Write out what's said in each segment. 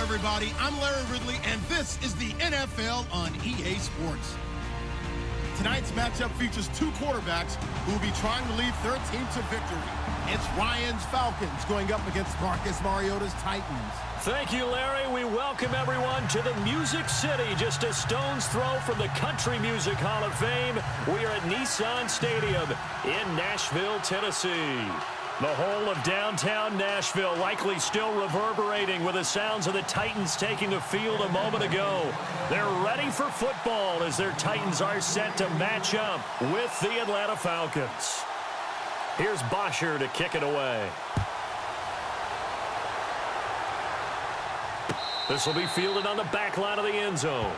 everybody. I'm Larry Ridley, and this is the NFL on EA Sports. Tonight's matchup features two quarterbacks who will be trying to lead their team to victory. It's Ryan's Falcons going up against Marcus Mariota's Titans. Thank you, Larry. We welcome everyone to the Music City, just a stone's throw from the Country Music Hall of Fame. We are at Nissan Stadium in Nashville, Tennessee. The whole of downtown Nashville likely still reverberating with the sounds of the Titans taking the field a moment ago. They're ready for football as their Titans are set to match up with the Atlanta Falcons. Here's Bosher to kick it away. This will be fielded on the back line of the end zone.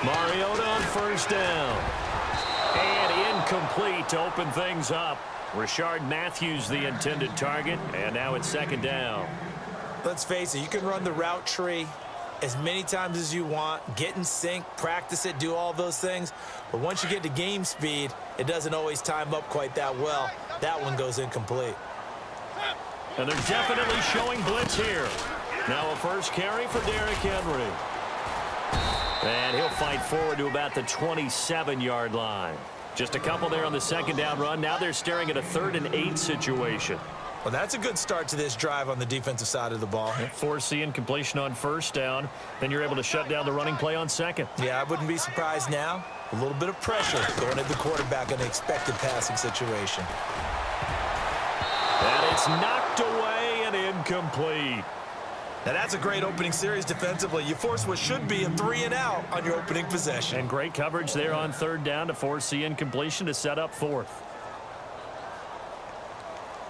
Mariota on first down. And incomplete to open things up. Rashard Matthews the intended target, and now it's second down. Let's face it, you can run the route tree as many times as you want, get in sync, practice it, do all those things. But once you get to game speed, it doesn't always time up quite that well. That one goes incomplete. And they're definitely showing blitz here. Now a first carry for Derrick Henry. And he'll fight forward to about the 27-yard line. Just a couple there on the second down run. Now they're staring at a 3rd and 8 situation. Well, that's a good start to this drive on the defensive side of the ball. Force the incompletion on first down. Then you're able to shut down the running play on second. Yeah, I wouldn't be surprised now. A little bit of pressure going at the quarterback in an expected passing situation. And it's knocked away and incomplete. Now, that's a great opening series defensively. You force what should be a 3-and-out on your opening possession. And great coverage there on third down to force the incompletion to set up fourth.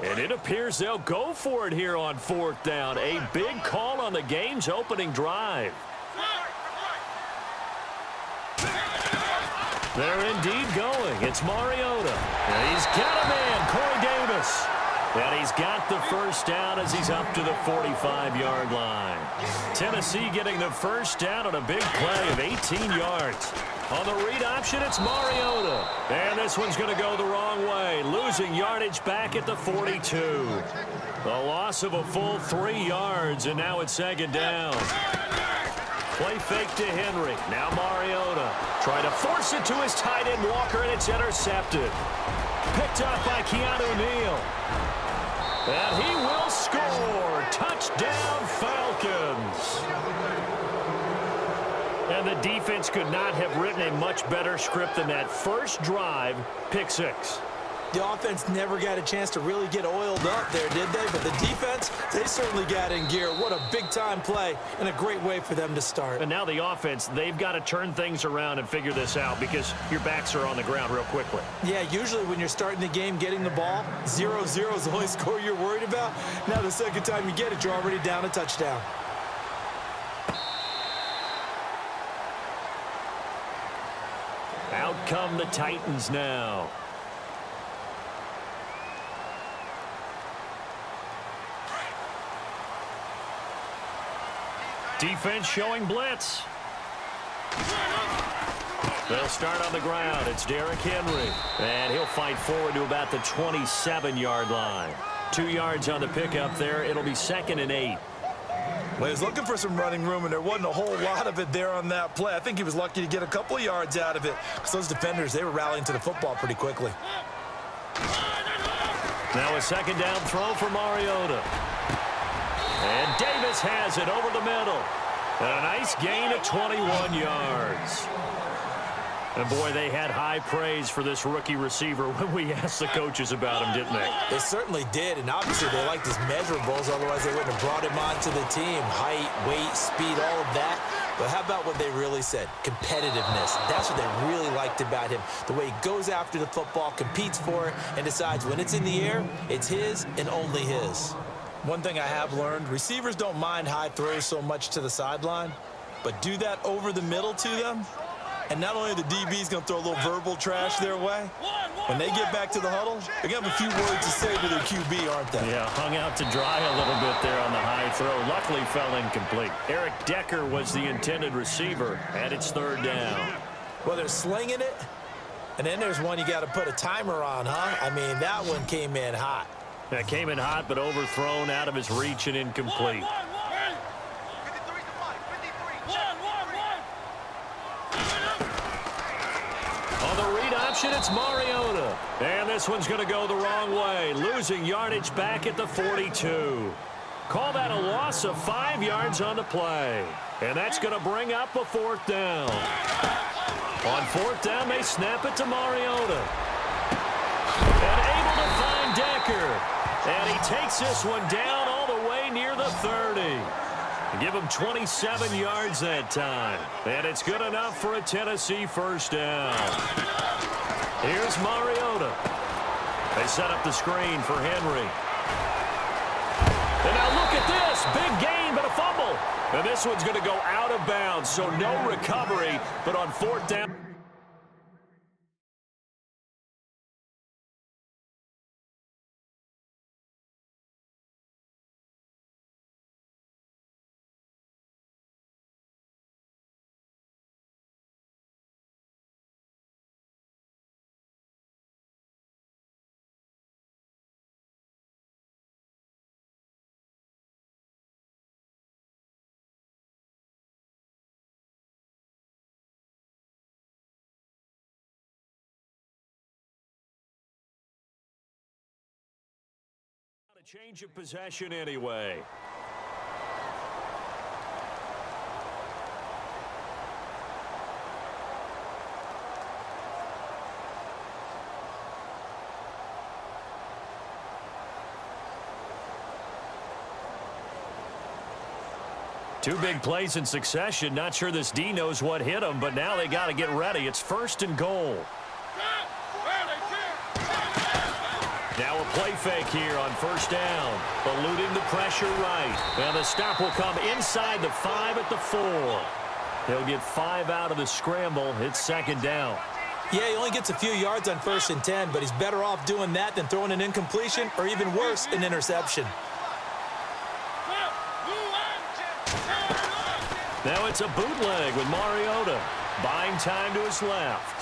And it appears they'll go for it here on fourth down. A big call on the game's opening drive. They're indeed going. It's Mariota. And he's got a man, Corey Davis. And he's got the first down as he's up to the 45-yard line. Tennessee getting the first down on a big play of 18 yards. On the read option, it's Mariota. And this one's going to go the wrong way, losing yardage back at the 42. The loss of a full 3 yards, and now it's second down. Play fake to Henry. Now Mariota. Trying to force it to his tight end, Walker, and it's intercepted. Picked up by Keanu Neal. And he will score. Touchdown, Falcons. And the defense could not have written a much better script than that first drive, pick 6. The offense never got a chance to really get oiled up there, did they? But the defense, they certainly got in gear. What a big-time play and a great way for them to start. And now the offense, they've got to turn things around and figure this out because your backs are on the ground real quickly. Yeah, usually when you're starting the game getting the ball, 0-0 is the only score you're worried about. Now the second time you get it, you're already down a touchdown. Out come the Titans now. Defense showing blitz. They'll start on the ground. It's Derrick Henry. And he'll fight forward to about the 27-yard line. 2 yards on the pickup there. It'll be 2nd and 8. Well, he was looking for some running room, and there wasn't a whole lot of it there on that play. I think he was lucky to get a couple of yards out of it because those defenders, they were rallying to the football pretty quickly. Now a second down throw for Mariota. And Davis has it over the middle. And a nice gain of 21 yards. And, boy, they had high praise for this rookie receiver when we asked the coaches about him, didn't they? They certainly did, and obviously they liked his measurables, otherwise they wouldn't have brought him onto the team. Height, weight, speed, all of that. But how about what they really said? Competitiveness. That's what they really liked about him. The way he goes after the football, competes for it, and decides when it's in the air, it's his and only his. One thing I have learned, receivers don't mind high throws so much to the sideline, but do that over the middle to them, And not only are the DBs going to throw a little verbal trash their way, when they get back to the huddle, they're going to have a few words to say to their QB, aren't they? Yeah, hung out to dry a little bit there on the high throw. Luckily fell incomplete. Eric Decker was the intended receiver, and it's third down. Well, they're slinging it, and then there's one you got to put a timer on, huh? I mean, that one came in hot. That came in hot, but overthrown, out of his reach, and incomplete. On the read option, it's Mariota. And this one's going to go the wrong way, losing yardage back at the 42. Call that a loss of 5 yards on the play. And that's going to bring up a fourth down. On fourth down, they snap it to Mariota. And able to find Decker. And he takes this one down all the way near the 30. Give him 27 yards that time. And it's good enough for a Tennessee first down. Here's Mariota. They set up the screen for Henry. And now look at this. Big gain, but a fumble. And this one's going to go out of bounds, so no recovery. But on fourth down. A change of possession anyway. Two big plays in succession. Not sure this D knows what hit him, but now they got to get ready. It's first and goal. Now a play fake here on first down. Eluding the pressure right. And the stop will come inside the 5 at the 4. He'll get 5 out of the scramble. It's second down. Yeah, he only gets a few yards on 1st and 10, but he's better off doing that than throwing an incompletion or even worse, an interception. Now it's a bootleg with Mariota. Buying time to his left.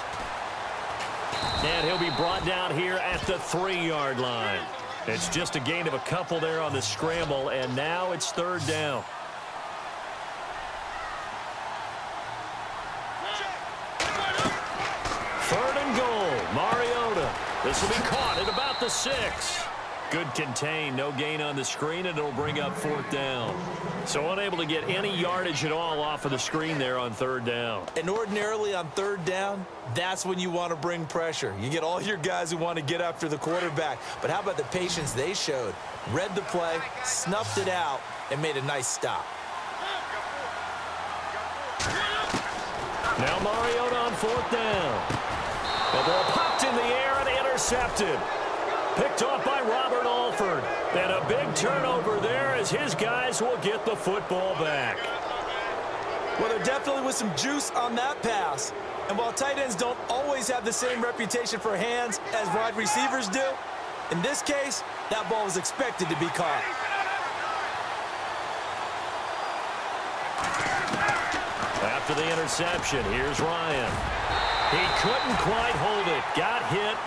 And he'll be brought down here at the 3-yard line. It's just a gain of a couple there on the scramble, and now it's third down. Third and goal, Mariota. This will be caught at about the 6. Good contain, no gain on the screen, and it'll bring up fourth down. So unable to get any yardage at all off of the screen there on third down. And ordinarily on third down, that's when you want to bring pressure. You get all your guys who want to get after the quarterback. But how about the patience they showed? Read the play, snuffed it out, and made a nice stop. Now Mariota on fourth down. The ball popped in the air and intercepted. Picked off by Robert Alford. And a big turnover there as his guys will get the football back. Well, there definitely was some juice on that pass. And while tight ends don't always have the same reputation for hands as wide receivers do, in this case, that ball was expected to be caught. After the interception, here's Ryan. He couldn't quite hold it. Got hit.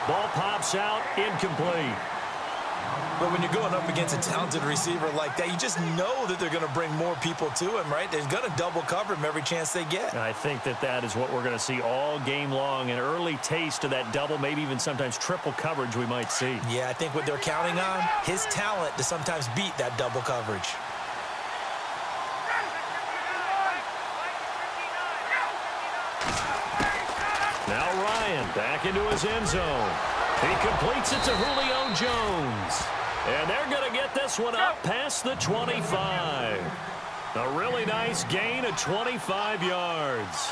Ball pops out, incomplete. But when you're going up against a talented receiver like that, you just know that they're going to bring more people to him, right? They're going to double cover him every chance they get. I think that is what we're going to see all game long. An early taste of that double, maybe even sometimes triple coverage we might see. Yeah, I think what they're counting on, his talent to sometimes beat that double coverage. Now Ryan back into his end zone. He completes it to Julio Jones. And they're going to get this one up past the 25. A really nice gain of 25 yards.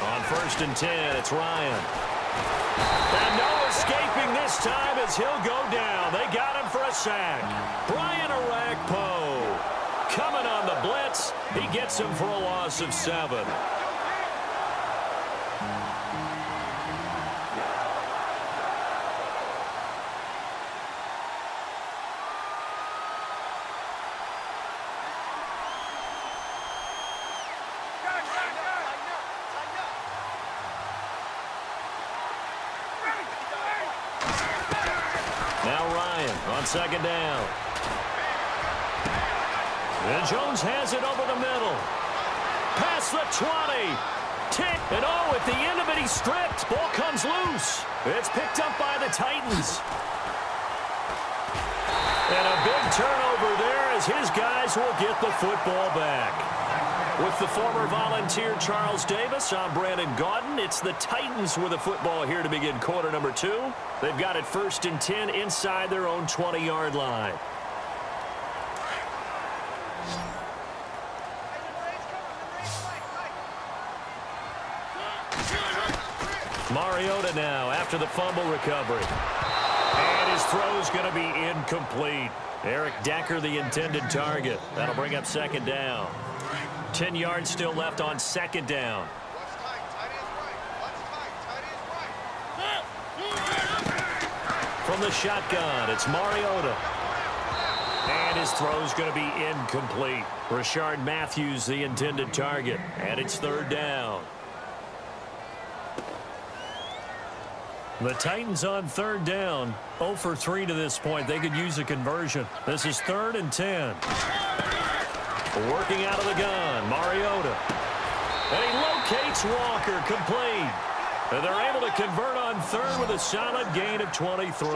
On 1st and 10, it's Ryan. And no escaping this time as he'll go down. They got him for a sack. Brian Orakpo coming on the blitz. He gets him for a loss of 7. Now Ryan on second down. And Jones has it over the middle. Past the 20. 10. And oh, at the end of it, he's stripped. Ball comes loose. It's picked up by the Titans. And a big turnover there as his guys will get the football back. With the former Volunteer Charles Davis, I'm Brandon Gaudin. It's the Titans with the football here to begin quarter number 2. They've got it 1st and 10 inside their own 20-yard line. Mariota now after the fumble recovery. And his throw's going to be incomplete. Eric Decker, the intended target. That'll bring up second down. 10 yards still left on second down. From the shotgun, it's Mariota. And his throw's going to be incomplete. Rashard Matthews, the intended target. And it's third down. The Titans on third down, 0 for 3 to this point. They could use a conversion. This is 3rd and 10. Working out of the gun, Mariota. And he locates Walker, complete. And they're able to convert on third with a solid gain of 23.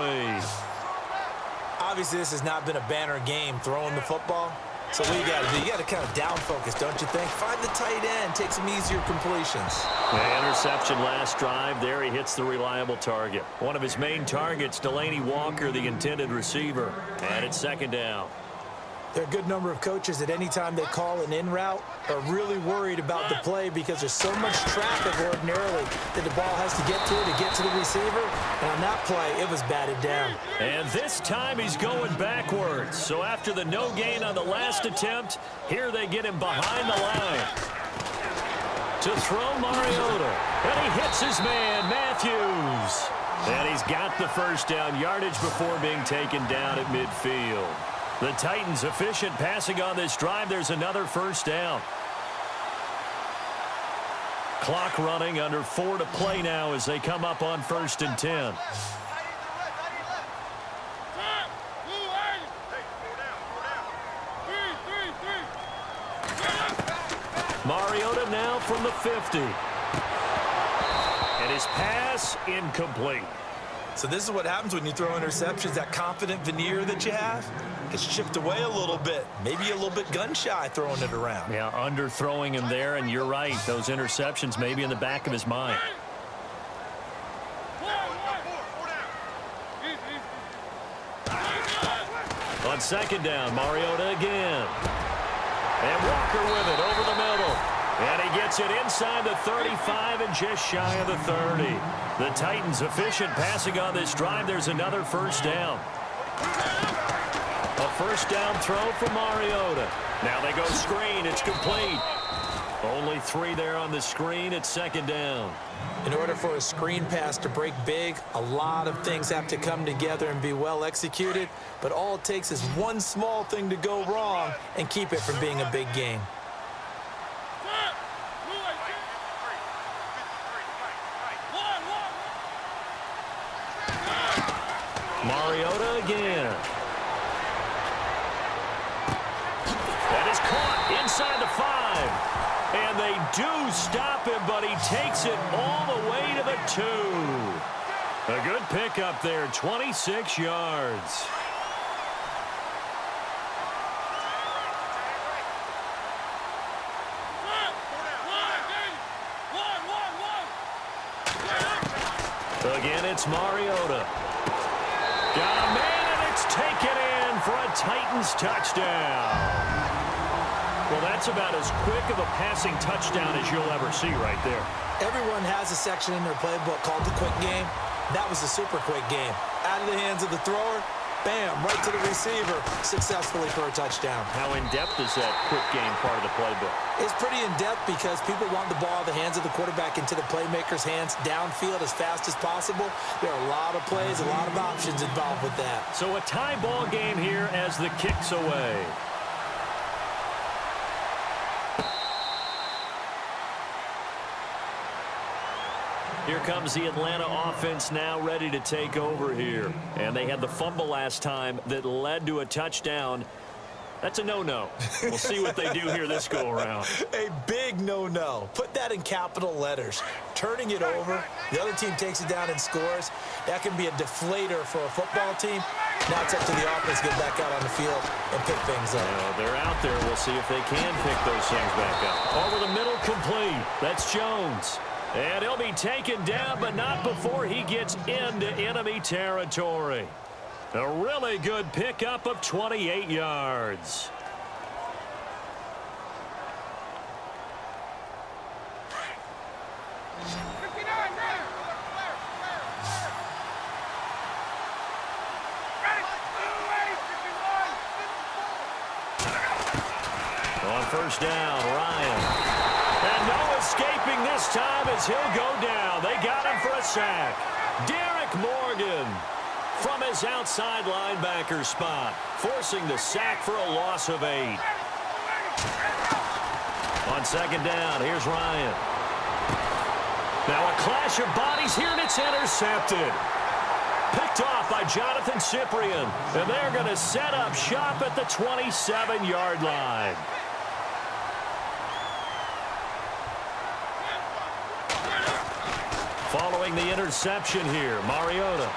Obviously, this has not been a banner game throwing the football. So what you got to do? You got to kind of down focus, don't you think? Find the tight end, take some easier completions. The interception last drive. There he hits the reliable target. One of his main targets, Delaney Walker, the intended receiver. And it's second down. There are a good number of coaches at any time they call an in route are really worried about the play because there's so much traffic ordinarily that the ball has to get to the receiver. And on that play, it was batted down. And this time he's going backwards. So after the no gain on the last attempt, here they get him behind the line. To throw Mariota. And he hits his man, Matthews. And he's got the first down yardage before being taken down at midfield. The Titans efficient passing on this drive. There's another first down. Clock running, under 4 to play now as they come up on 1st and 10. Mariota now from the 50. And his pass incomplete. So this is what happens when you throw interceptions. That confident veneer that you have, it's chipped away a little bit. Maybe a little bit gun-shy throwing it around. Yeah, underthrowing him there, and you're right. Those interceptions may be in the back of his mind. On second down, Mariota again. And Walker with it over the middle. And he gets it inside the 35 and just shy of the 30. The Titans efficient passing on this drive. There's another first down. A first down throw for Mariota. Now they go screen. It's complete. Only 3 there on the screen at second down. In order for a screen pass to break big, a lot of things have to come together and be well executed. But all it takes is one small thing to go wrong and keep it from being a big game. Mariota again. That is caught inside the 5. And they do stop him, but he takes it all the way to the 2. A good pickup there, 26 yards. Again, it's Mariota. Got a man, and it's taken in for a Titans touchdown. Well, that's about as quick of a passing touchdown as you'll ever see right there. Everyone has a section in their playbook called the quick game. That was a super quick game. Out of the hands of the thrower, bam, right to the receiver, successfully for a touchdown. How in-depth is that quick game part of the playbook? It's pretty in-depth because people want the ball out of the hands of the quarterback into the playmaker's hands downfield as fast as possible. There are a lot of plays, a lot of options involved with that. So a tie ball game here as the kick's away. Here comes the Atlanta offense now ready to take over here. And they had the fumble last time that led to a touchdown. That's a no-no. We'll see what they do here this go-around. A big no-no. Put that in capital letters. Turning it over, the other team takes it down and scores. That can be a deflator for a football team. Now it's up to the offense to get back out on the field and pick things up. They're out there. We'll see if they can pick those things back up. Over the middle, complete. That's Jones. And he'll be taken down, but not before he gets into enemy territory. A really good pickup of 28 yards. On first down, Ryan. And no escaping this time as he'll go down. They got him for a sack. Derek Morgan from his outside linebacker spot, forcing the sack for a loss of 8. On second down, here's Ryan. Now a clash of bodies here, and it's intercepted. Picked off by Jonathan Cyprien. And they're going to set up shop at the 27-yard line. Following the interception here, Mariota.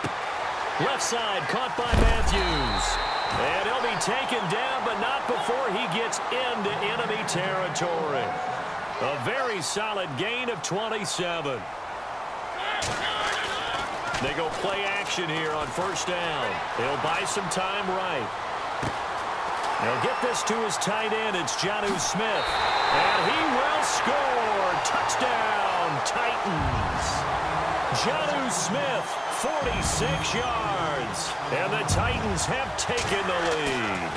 Left side, caught by Matthews. And he'll be taken down, but not before he gets into enemy territory. A very solid gain of 27. They go play action here on first down. They'll buy some time right. They'll get this to his tight end. It's Jonnu Smith. And he will score. Touchdown, Titans. Jonnu Smith, 46 yards. And the Titans have taken the lead.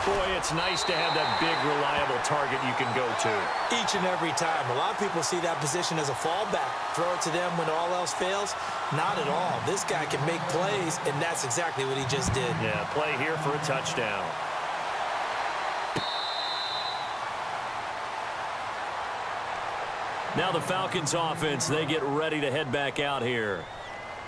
Boy, it's nice to have that big, reliable target you can go to. Each and every time. A lot of people see that position as a fallback. Throw it to them when all else fails. Not at all. This guy can make plays, and that's exactly what he just did. Yeah, play here for a touchdown. Now the Falcons offense, they get ready to head back out here.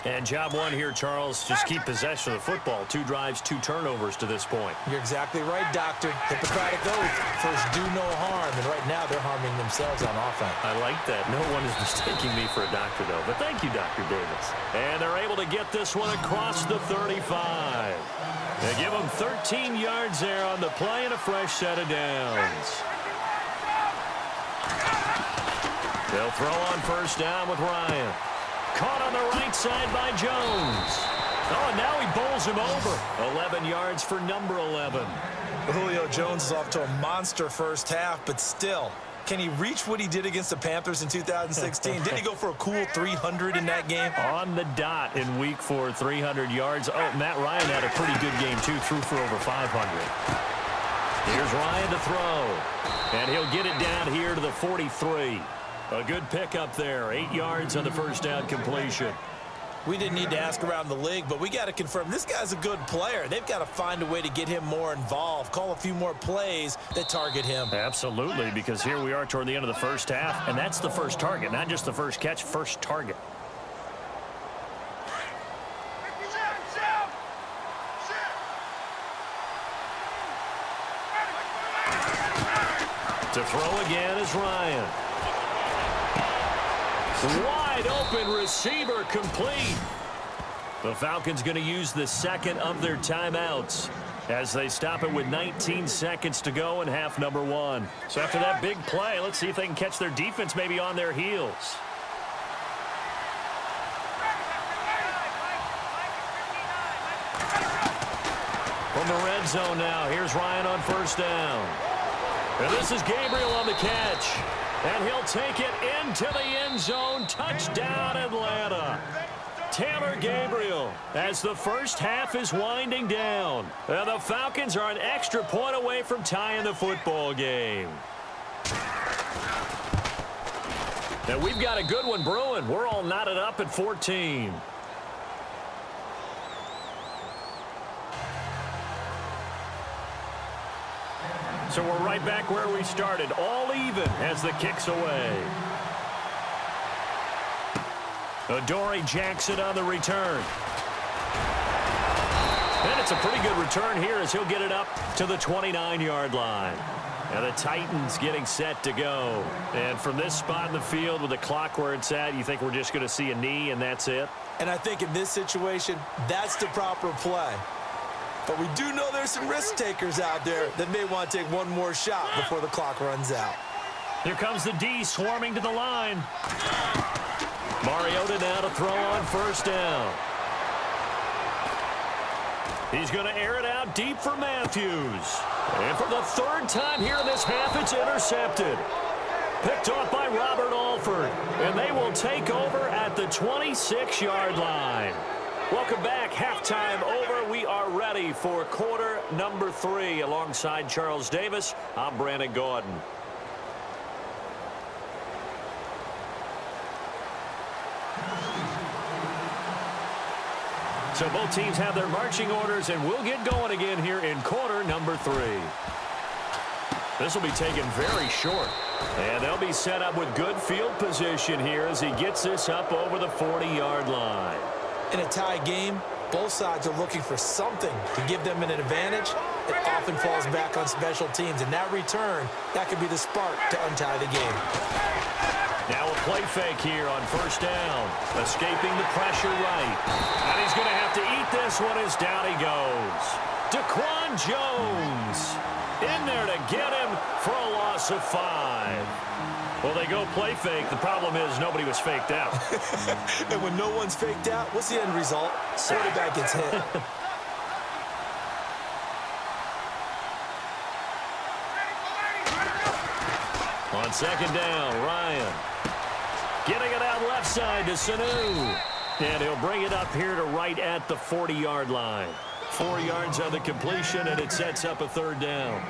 And job one here, Charles, just keep possession of the football. 2 drives, 2 turnovers to this point. You're exactly right, Doctor. Hippocratic oath. First, do no harm. And right now, they're harming themselves on offense. I like that. No one is mistaking me for a doctor, though. But thank you, Dr. Davis. And they're able to get this one across the 35. They give them 13 yards there on the play and a fresh set of downs. They'll throw on first down with Ryan. Caught on the right side by Jones. Oh, and now he bowls him over. 11 yards for number 11. Julio Jones is off to a monster first half, but still, can he reach what he did against the Panthers in 2016? Did he go for a cool 300 in that game? On the dot in week 4, 300 yards. Oh, Matt Ryan had a pretty good game, too. Threw for over 500. Here's Ryan to throw. And he'll get it down here to the 43. A good pickup there. 8 yards on the first down completion. We didn't need to ask around the league, but we got to confirm this guy's a good player. They've got to find a way to get him more involved, call a few more plays that target him. Absolutely, because here we are toward the end of the first half, and that's the first target, not just the first catch, first target. To throw again is Ryan. Wide open receiver complete. The Falcons going to use the second of their timeouts as they stop it with 19 seconds to go in half number 1. So after that big play, let's see if they can catch their defense maybe on their heels. From the red zone now, here's Ryan on first down. And this is Gabriel on the catch. And he'll take it into the end zone. Touchdown, Atlanta. Taylor Gabriel as the first half is winding down. And the Falcons are an extra point away from tying the football game. And we've got a good one brewing. We're all knotted up at 14. So we're right back where we started, all even as the kick's away. Adoree Jackson on the return. And it's a pretty good return here as he'll get it up to the 29-yard line. And the Titans getting set to go. And from this spot in the field with the clock where it's at, you think we're just going to see a knee and that's it? And I think in this situation, that's the proper play. But we do know there's some risk takers out there that may want to take one more shot before the clock runs out. Here comes the D swarming to the line. Mariota now to throw on first down. He's going to air it out deep for Matthews. And for the third time here in this half, it's intercepted. Picked off by Robert Alford. And they will take over at the 26-yard line. Welcome back. Halftime over. We are ready for quarter number 3. Alongside Charles Davis, I'm Brandon Gordon. So both teams have their marching orders, and we'll get going again here in quarter number 3. This will be taken very short. And they'll be set up with good field position here as he gets this up over the 40-yard line. In a tie game, both sides are looking for something to give them an advantage. It often falls back on special teams. And that return, that could be the spark to untie the game. Now a play fake here on first down. Escaping the pressure right. And he's going to have to eat this one as down he goes. Daquan Jones in there to get him for a loss of 5. Well, they go play fake. The problem is nobody was faked out. And when no one's faked out, what's the end result? Quarterback gets hit. On second down, Ryan. Getting it out left side to Sanu. And he'll bring it up here to right at the 40-yard line. 4 yards on the completion, and it sets up a third down.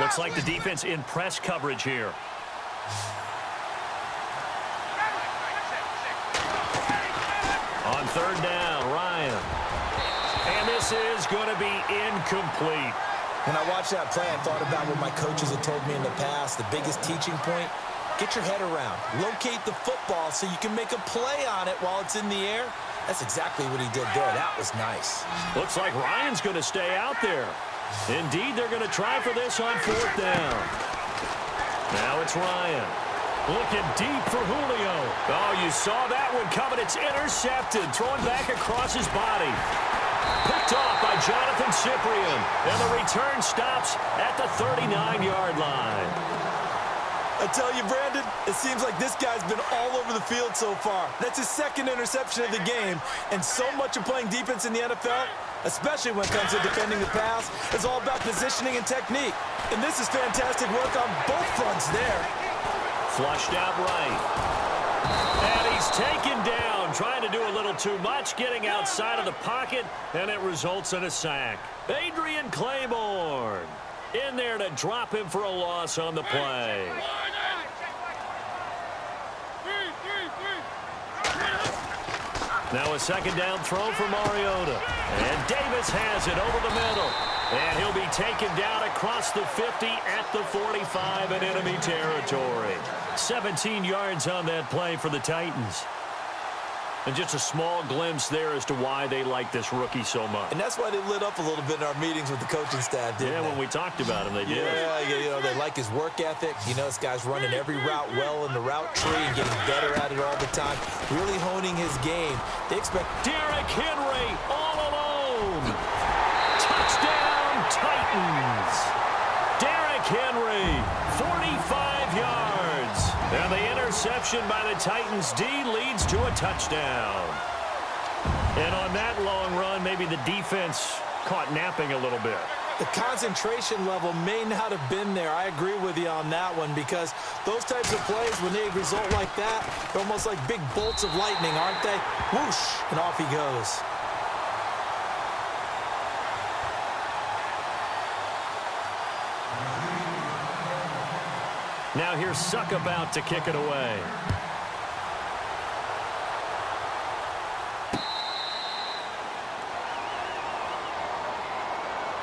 Looks like the defense in press coverage here. On third down, Ryan. And this is going to be incomplete. When I watched that play, I thought about what my coaches had told me in the past. The biggest teaching point, get your head around. Locate the football so you can make a play on it while it's in the air. That's exactly what he did there. That was nice. Looks like Ryan's going to stay out there. Indeed, they're going to try for this on fourth down. Now it's Ryan. Looking deep for Julio. Oh, you saw that one coming. It's intercepted. Thrown back across his body. Picked off by Jonathan Cyprien. And the return stops at the 39-yard line. I tell you, Brandon, it seems like this guy's been all over the field so far. That's his second interception of the game. And so much of playing defense in the NFL, especially when it comes to defending the pass, is all about positioning and technique. And this is fantastic work on both fronts there. Flushed out right. And he's taken down, trying to do a little too much, getting outside of the pocket, and it results in a sack. Adrian Claiborne in there to drop him for a loss on the play. Now a second down throw for Mariota. And Davis has it over the middle. And he'll be taken down across the 50 at the 45 in enemy territory. 17 yards on that play for the Titans. And just a small glimpse there as to why they like this rookie so much. And that's why they lit up a little bit in our meetings with the coaching staff, didn't they? Yeah, when we talked about him, they did. Yeah, you know, they like his work ethic. You know, this guy's running every route well in the route tree and getting better at it all the time. Really honing his game. They expect Derrick Henry all alone. Touchdown, Titans. Derrick Henry, 45 yards. And the interception by the Titans D leads to a touchdown. And on that long run, maybe the defense caught napping a little bit. The concentration level may not have been there. I agree with you on that one because those types of plays, when they result like that, they're almost like big bolts of lightning, aren't they? Whoosh, and off he goes. Now here's Suck about to kick it away.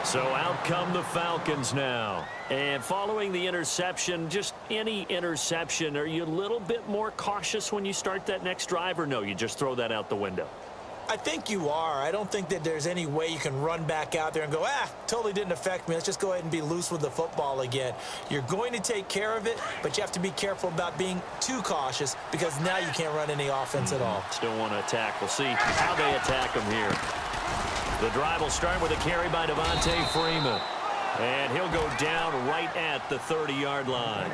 So out come the Falcons now. And following the interception, just any interception, are you a little bit more cautious when you start that next drive, or no, you just throw that out the window? I think you are. I don't think that there's any way you can run back out there and go, totally didn't affect me. Let's just go ahead and be loose with the football again. You're going to take care of it, but you have to be careful about being too cautious because now you can't run any offense at all. Still want to attack. We'll see how they attack them here. The drive will start with a carry by Devontae Freeman. And he'll go down right at the 30-yard line.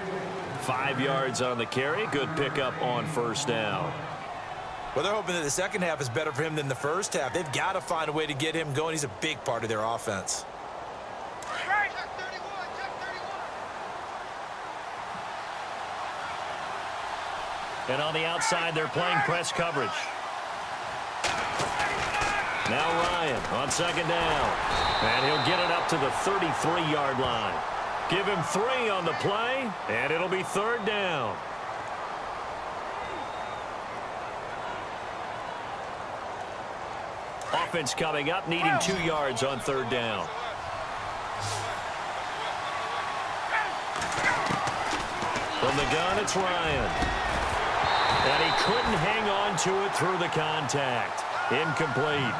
5 yards on the carry. Good pickup on first down. Well, they're hoping that the second half is better for him than the first half. They've got to find a way to get him going. He's a big part of their offense. And on the outside, they're playing press coverage. Now Ryan on second down. And he'll get it up to the 33-yard line. Give him 3 on the play, and it'll be third down. Offense coming up, needing 2 yards on third down. From the gun, it's Ryan. And he couldn't hang on to it through the contact. Incomplete.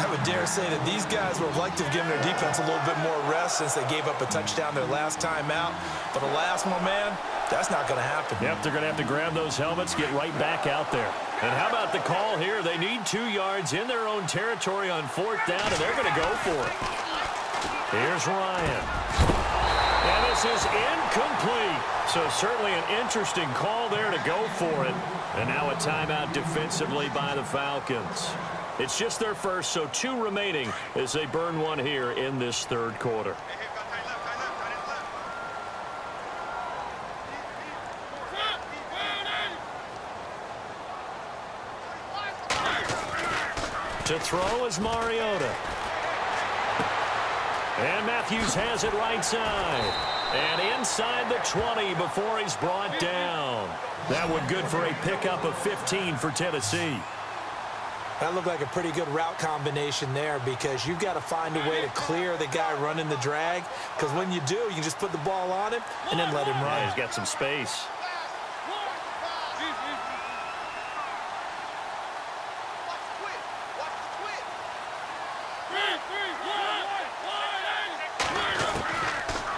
I would dare say that these guys would have liked to have given their defense a little bit more rest since they gave up a touchdown their last time out. But alas, my man, that's not going to happen. Yep, they're going to have to grab those helmets, get right back out there. And how about the call here? They need 2 yards in their own territory on fourth down, and they're going to go for it. Here's Ryan. And this is incomplete. So certainly an interesting call there to go for it. And now a timeout defensively by the Falcons. It's just their first, so 2 remaining as they burn one here in this third quarter. To throw is Mariota. And Matthews has it right side. And inside the 20 before he's brought down. That one good for a pickup of 15 for Tennessee. That looked like a pretty good route combination there because you've got to find a way to clear the guy running the drag. Because when you do, you can just put the ball on him and then let him run. Yeah, he's got some space.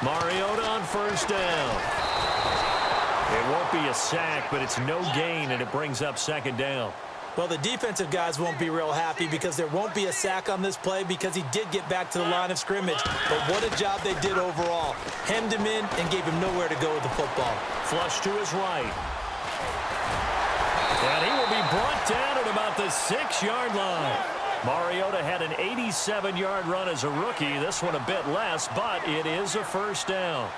Mariota on first down. It won't be a sack, but it's no gain, and it brings up second down. Well, the defensive guys won't be real happy because there won't be a sack on this play because he did get back to the line of scrimmage. But what a job they did overall. Hemmed him in and gave him nowhere to go with the football. Flush to his right. And he will be brought down at about the 6-yard line. Mariota had an 87-yard run as a rookie. This one a bit less, but it is a first down.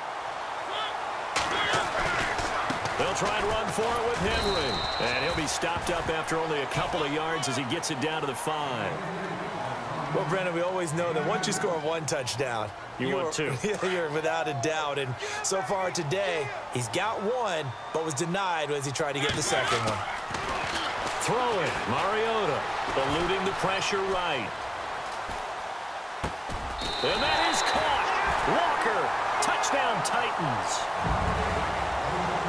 They'll try and run for it with Henry. And he'll be stopped up after only a couple of yards as he gets it down to the 5. Well, Brendan, we always know that once you score 1 touchdown, you want 2. You're without a doubt. And so far today, he's got 1, but was denied as he tried to get the second one. Throwing, Mariota, eluding the pressure right. And that is caught. Walker, touchdown Titans.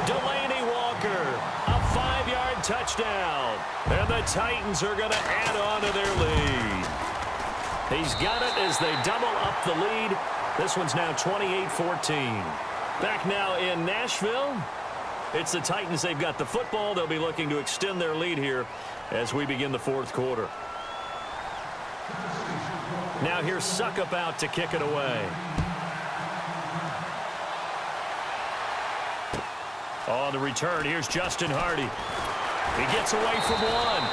Delaney Walker, a 5-yard touchdown. And the Titans are going to add on to their lead. He's got it as they double up the lead. This one's now 28-14. Back now in Nashville. It's the Titans. They've got the football. They'll be looking to extend their lead here as we begin the fourth quarter. Now here's Suck about to kick it away. On the return, here's Justin Hardy. He gets away from one.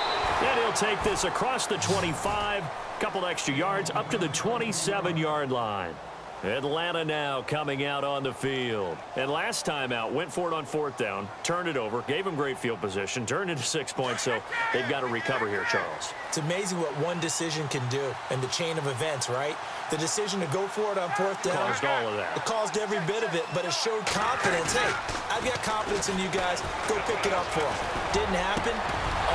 And he'll take this across the 25, couple extra yards up to the 27-yard line. Atlanta now coming out on the field. And last time out, went for it on 4th down, turned it over, gave him great field position, turned into 6 points, so they've got to recover here, Charles. It's amazing what one decision can do in the chain of events, right? The decision to go for it on 4th down. Caused all of that. It caused every bit of it, but it showed confidence. Hey, I've got confidence in you guys. Go pick it up for them. Didn't happen.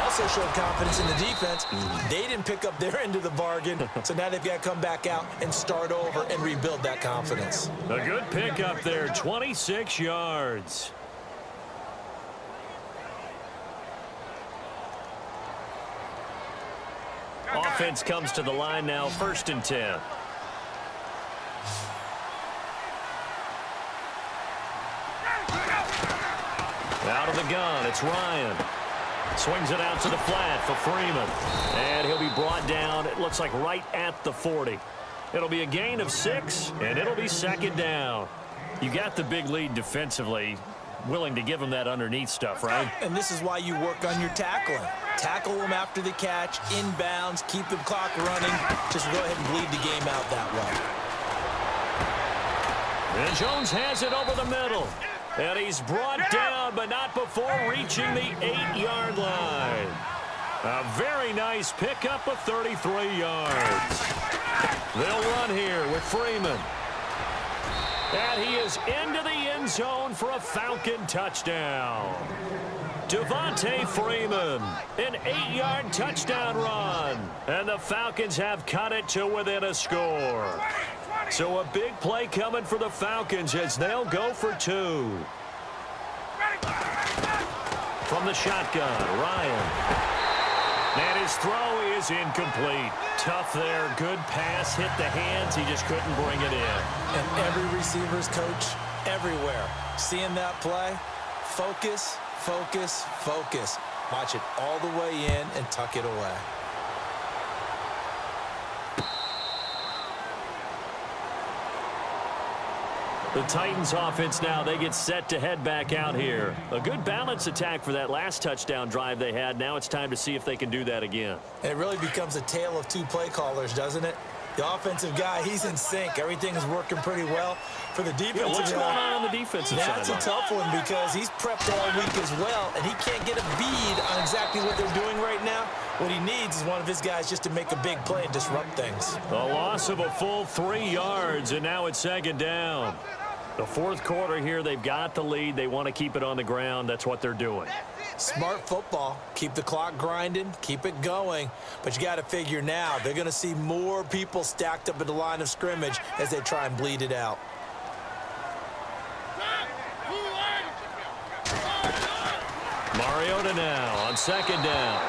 Also showed confidence in the defense. They didn't pick up their end of the bargain, so now they've got to come back out and start over and rebuild that confidence. A good pickup there, 26 yards. Offense comes to the line now, 1st and 10. Out of the gun, it's Ryan. Swings it out to the flat for Freeman. And he'll be brought down, it looks like right at the 40. It'll be a gain of 6, and it'll be 2nd down. You got the big lead defensively, willing to give him that underneath stuff, right? And this is why you work on your tackling. Tackle them after the catch, inbounds, keep the clock running. Just go ahead and bleed the game out that way. And Jones has it over the middle. And he's brought down, but not before reaching the 8-yard line. A very nice pickup of 33 yards. They'll run here with Freeman. And he is into the end zone for a Falcon touchdown. Devontae Freeman, an 8-yard touchdown run. And the Falcons have cut it to within a score. So a big play coming for the Falcons as they'll go for 2. From the shotgun, Ryan. And his throw is incomplete. Tough there, good pass, hit the hands, he just couldn't bring it in. And every receiver's coach everywhere, seeing that play, focus, focus, focus. Watch it all the way in and tuck it away. The Titans offense now, they get set to head back out here. A good balance attack for that last touchdown drive they had. Now it's time to see if they can do that again. And it really becomes a tale of 2 play callers, doesn't it? The offensive guy, he's in sync. Everything is working pretty well. For the defensive guy, what's going on the defensive side? That's a tough one because he's prepped all week as well, and he can't get a bead on exactly what they're doing right now. What he needs is one of his guys just to make a big play and disrupt things. A loss of a full 3 yards, and now it's 2nd down. The 4th quarter here, they've got the lead. They want to keep it on the ground. That's what they're doing. Smart football. Keep the clock grinding. Keep it going. But you got to figure now, they're going to see more people stacked up at the line of scrimmage as they try and bleed it out. Mariota now on 2nd down.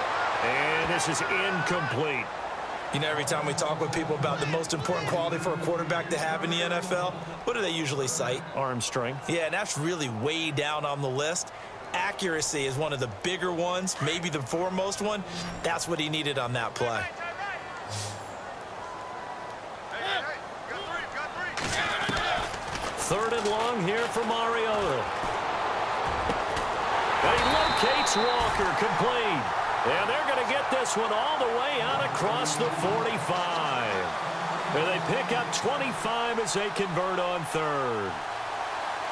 And this is incomplete. You know, every time we talk with people about the most important quality for a quarterback to have in the NFL, what do they usually cite? Arm strength. Yeah, and that's really way down on the list. Accuracy is one of the bigger ones, maybe the foremost one. That's what he needed on that play. Third and long here for Mariota. And he locates Walker, complete. And they're going to get this one all the way out across the 45. And they pick up 25 as they convert on 3rd.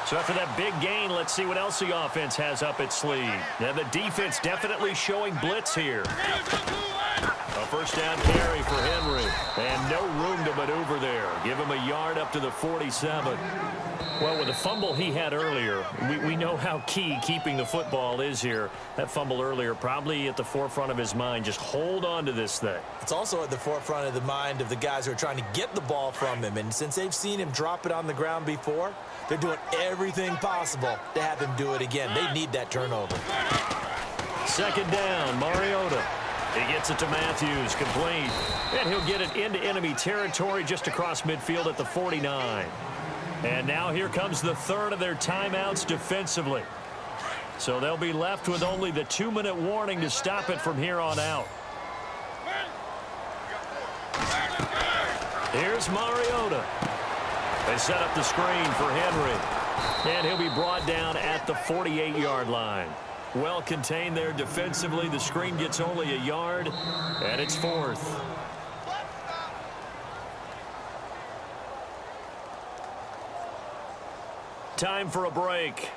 So after that big gain, let's see what else the offense has up its sleeve. Now the defense definitely showing blitz here. A 1st down carry for Henry. And no room to maneuver there. Give him a yard up to the 47. Well, with the fumble he had earlier, we know how key keeping the football is here. That fumble earlier probably at the forefront of his mind. Just hold on to this thing. It's also at the forefront of the mind of the guys who are trying to get the ball from him. And since they've seen him drop it on the ground before, they're doing everything possible to have him do it again. They need that turnover. 2nd down, Mariota. He gets it to Matthews, complete. And he'll get it into enemy territory just across midfield at the 49. And now here comes the 3rd of their timeouts defensively. So they'll be left with only the 2-minute warning to stop it from here on out. Here's Mariota. They set up the screen for Henry. And he'll be brought down at the 48-yard line. Well contained there defensively. The screen gets only a yard, and it's 4th. Time for a break.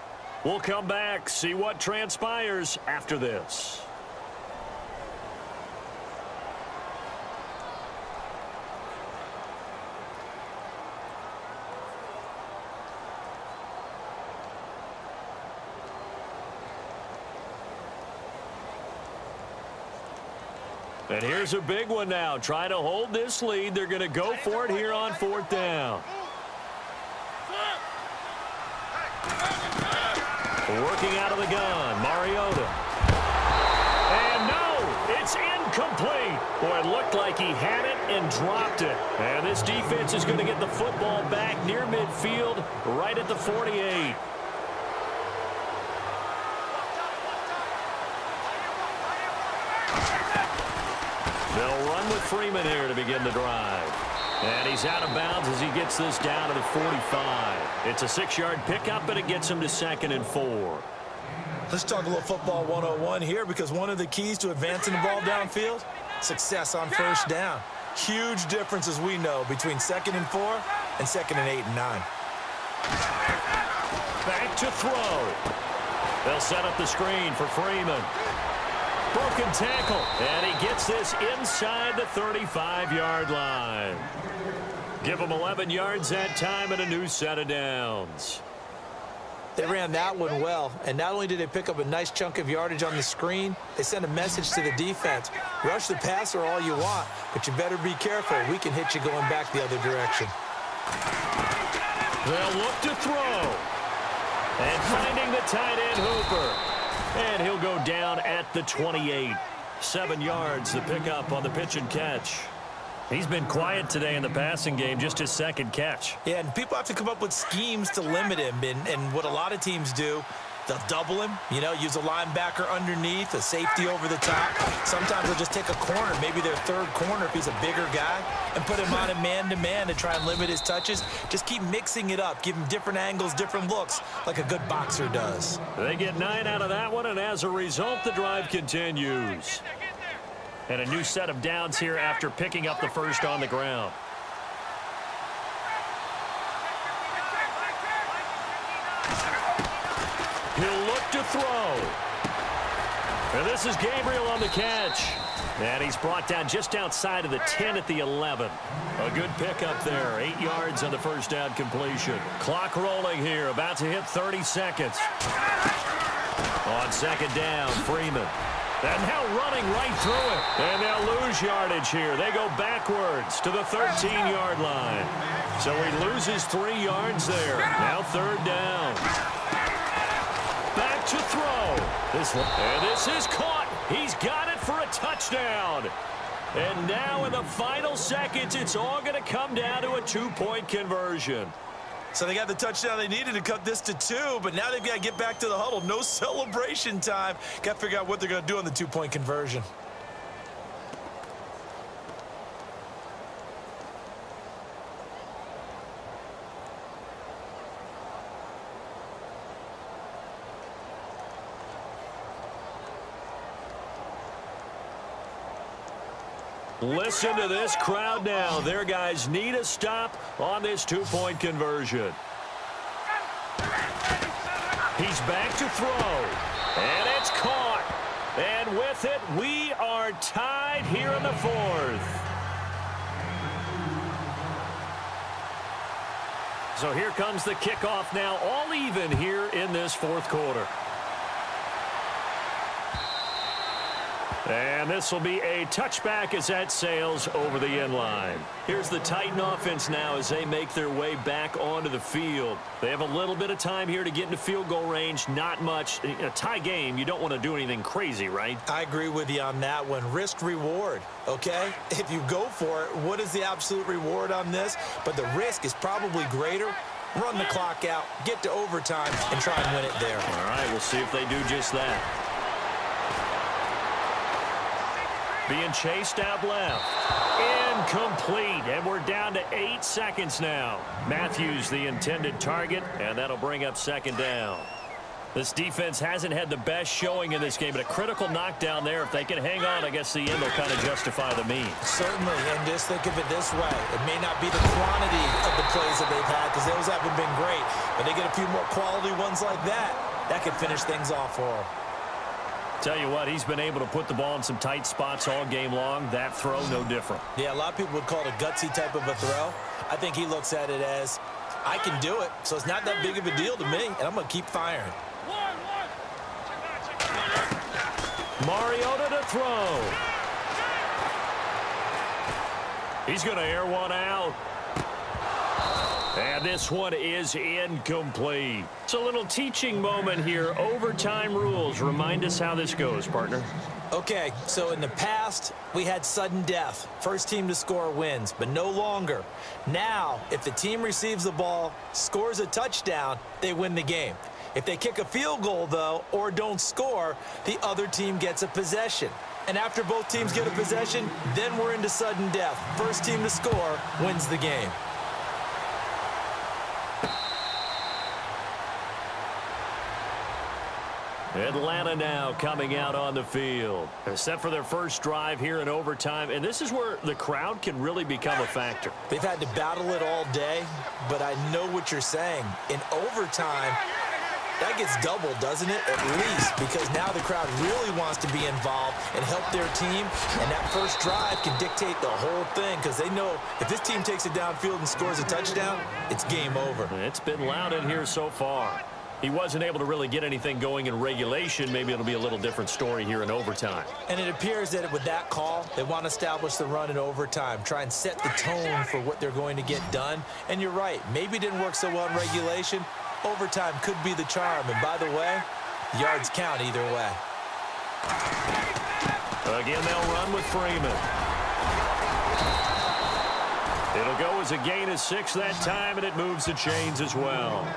We'll come back, see what transpires after this. And here's a big one now. Trying to hold this lead. They're going to go for it here on 4th down. Working out of the gun, Mariota. And no, it's incomplete. Boy, it looked like he had it and dropped it. And this defense is going to get the football back near midfield, right at the 48. They'll run with Freeman here to begin the drive. And he's out of bounds as he gets this down to the 45. It's a 6-yard pickup, and it gets him to 2nd and 4. Let's talk a little football 101 here, because one of the keys to advancing the ball downfield, success on 1st down. Huge difference, as we know, between 2nd and 4 and 2nd and 8 and 9. Back to throw. They'll set up the screen for Freeman. Broken tackle, and he gets this inside the 35-yard line. Give him 11 yards that time and a new set of downs. They ran that one well, and not only did they pick up a nice chunk of yardage on the screen, they sent a message to the defense. Rush the passer all you want, but you better be careful. We can hit you going back the other direction. They'll look to throw. And finding the tight end, Hooper. And he'll go down at the 28. 7 yards, the pickup on the pitch and catch. He's been quiet today in the passing game, just his 2nd catch. Yeah, and people have to come up with schemes to limit him. And what a lot of teams do, they'll double him, use a linebacker underneath, a safety over the top. Sometimes they'll just take a corner, maybe their 3rd corner if he's a bigger guy, and put him on a man-to-man to try and limit his touches. Just keep mixing it up, give him different angles, different looks, like a good boxer does. They get 9 out of that one, and as a result, the drive continues. And a new set of downs here after picking up the 1st on the ground. He'll look to throw. And this is Gabriel on the catch. And he's brought down just outside of the 10 at the 11. A good pickup there. 8 yards on the 1st down completion. Clock rolling here. About to hit 30 seconds. On 2nd down, Freeman. And now running right through it. And they'll lose yardage here. They go backwards to the 13-yard line. So he loses 3 yards there. Now 3rd down. Back to throw. And this is caught. He's got it for a touchdown. And now in the final seconds, it's all going to come down to a 2-point conversion. So they got the touchdown they needed to cut this to 2, but now they've got to get back to the huddle. No celebration time. Got to figure out what they're going to do on the 2-point conversion. Listen to this crowd now. Their guys need a stop on this 2-point conversion. He's back to throw. And it's caught. And with it, we are tied here in the 4th. So here comes the kickoff now, all even here in this 4th quarter. And this will be a touchback as that sails over the end line. Here's the Titan offense now as they make their way back onto the field. They have a little bit of time here to get into field goal range, not much. In a tie game, you don't want to do anything crazy, right? I agree with you on that one. Risk reward, okay? If you go for it, what is the absolute reward on this? But the risk is probably greater. Run the clock out, get to overtime, and try and win it there. All right, we'll see if they do just that. Being chased out left. Incomplete. And we're down to 8 seconds now. Matthews, the intended target, and that'll bring up 2nd down. This defense hasn't had the best showing in this game, but a critical knockdown there. If they can hang on, I guess the end will kind of justify the means. Certainly, and just think of it this way. It may not be the quantity of the plays that they've had because those haven't been great, but they get a few more quality ones like that. That could finish things off for them. Tell you what, he's been able to put the ball in some tight spots all game long. That throw, no different. Yeah, a lot of people would call it a gutsy type of a throw. I think he looks at it as, I can do it, so it's not that big of a deal to me, and I'm going to keep firing. Mariota to throw. He's going to air one out. And this one is incomplete. It's a little teaching moment here. Overtime rules. Remind us how this goes, partner. Okay, so in the past, we had sudden death. First team to score wins, but no longer. Now, if the team receives the ball, scores a touchdown, they win the game. If they kick a field goal, though, or don't score, the other team gets a possession. And after both teams get a possession, then we're into sudden death. First team to score wins the game. Atlanta now coming out on the field. Set for their first drive here in overtime. And this is where the crowd can really become a factor. They've had to battle it all day, but I know what you're saying. In overtime, that gets doubled, doesn't it? At least, because now the crowd really wants to be involved and help their team. And that first drive can dictate the whole thing because they know if this team takes it downfield and scores a touchdown, it's game over. It's been loud in here so far. He wasn't able to really get anything going in regulation. Maybe it'll be a little different story here in overtime. And it appears that with that call, they want to establish the run in overtime, try and set the tone for what they're going to get done. And you're right, maybe it didn't work so well in regulation. Overtime could be the charm. And by the way, yards count either way. Again, they'll run with Freeman. It'll go as a gain of 6 that time, and it moves the chains as well.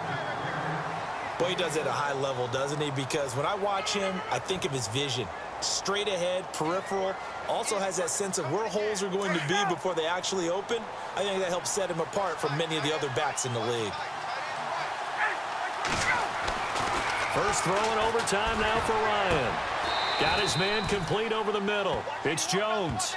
Boy, he does it at a high level, doesn't he? Because when I watch him, I think of his vision. Straight ahead, peripheral. Also has that sense of where holes are going to be before they actually open. I think that helps set him apart from many of the other backs in the league. First throw in overtime now for Ryan. Got his man complete over the middle. It's Jones.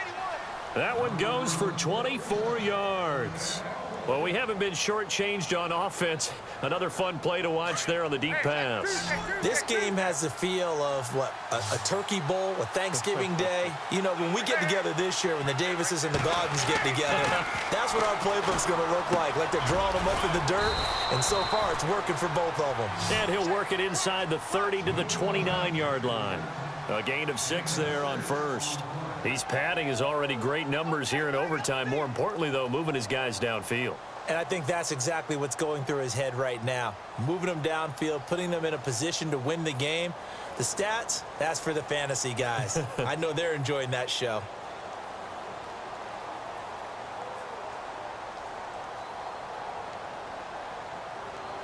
That one goes for 24 yards. Well, we haven't been shortchanged on offense. Another fun play to watch there on the deep pass. This game has the feel of, what, a turkey bowl, a Thanksgiving day. You know, when we get together this year, when the Davises and the Gardens get together, that's what our playbook's going to look like they're drawing them up in the dirt. And so far, it's working for both of them. And he'll work it inside the 30 to the 29-yard line. A gain of 6 there on first. He's padding his already great numbers here in overtime. More importantly, though, moving his guys downfield. And I think that's exactly what's going through his head right now. Moving them downfield, putting them in a position to win the game. The stats, that's for the fantasy guys. I know they're enjoying that show.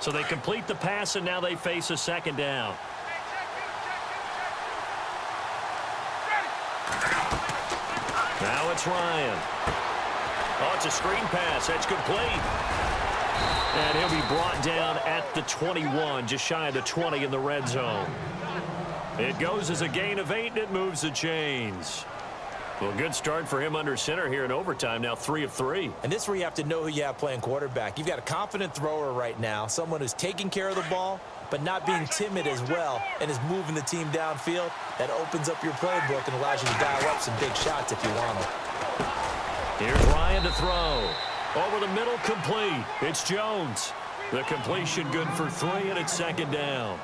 So they complete the pass, and now they face a second down. Now it's Ryan. Oh, it's a screen pass. That's complete. And he'll be brought down at the 21, just shy of the 20 in the red zone. It goes as a gain of 8, and it moves the chains. Well, good start for him under center here in overtime. Now 3 of 3. And this is where you have to know who you have playing quarterback. You've got a confident thrower right now, someone who's taking care of the ball, but not being timid as well, and is moving the team downfield. That opens up your playbook and allows you to dial up some big shots if you want them. Here's Ryan to throw. Over the middle, complete. It's Jones. The completion good for 3, and it's second down.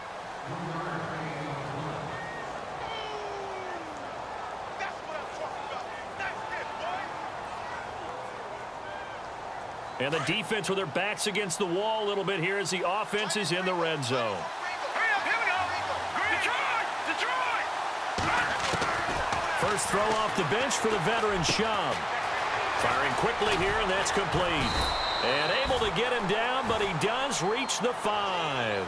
And the defense with their backs against the wall a little bit here as the offense is in the red zone. First throw off the bench for the veteran Chubb. Firing quickly here, and that's complete. And able to get him down, but he does reach the 5.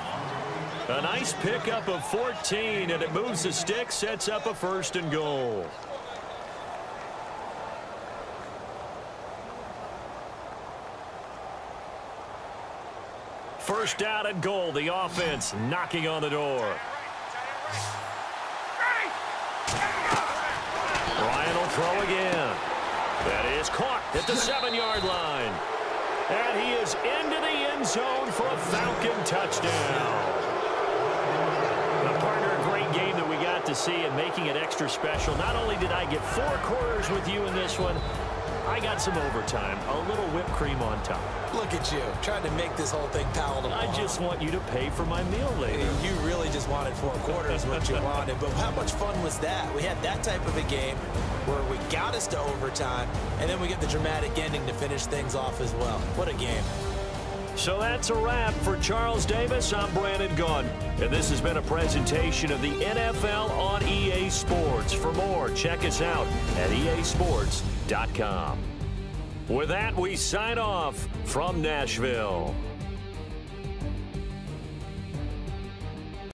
A nice pickup of 14, and it moves the stick, sets up a 1st and goal. First down and goal. The offense knocking on the door. Ryan will throw again. That is caught at the 7-yard line. And he is into the end zone for a Falcon touchdown. Now, partner, a great game that we got to see and making it extra special. Not only did I get 4 quarters with you in this one, I got some overtime, a little whipped cream on top. Look at you, trying to make this whole thing palatable. I just want you to pay for my meal later. You really just wanted 4 quarters, what you wanted. But how much fun was that? We had that type of a game where we got us to overtime, and then we get the dramatic ending to finish things off as well. What a game. So that's a wrap for Charles Davis. I'm Brandon Gaudin, and this has been a presentation of the NFL on EA Sports. For more, check us out at easports.com. With that, we sign off from Nashville.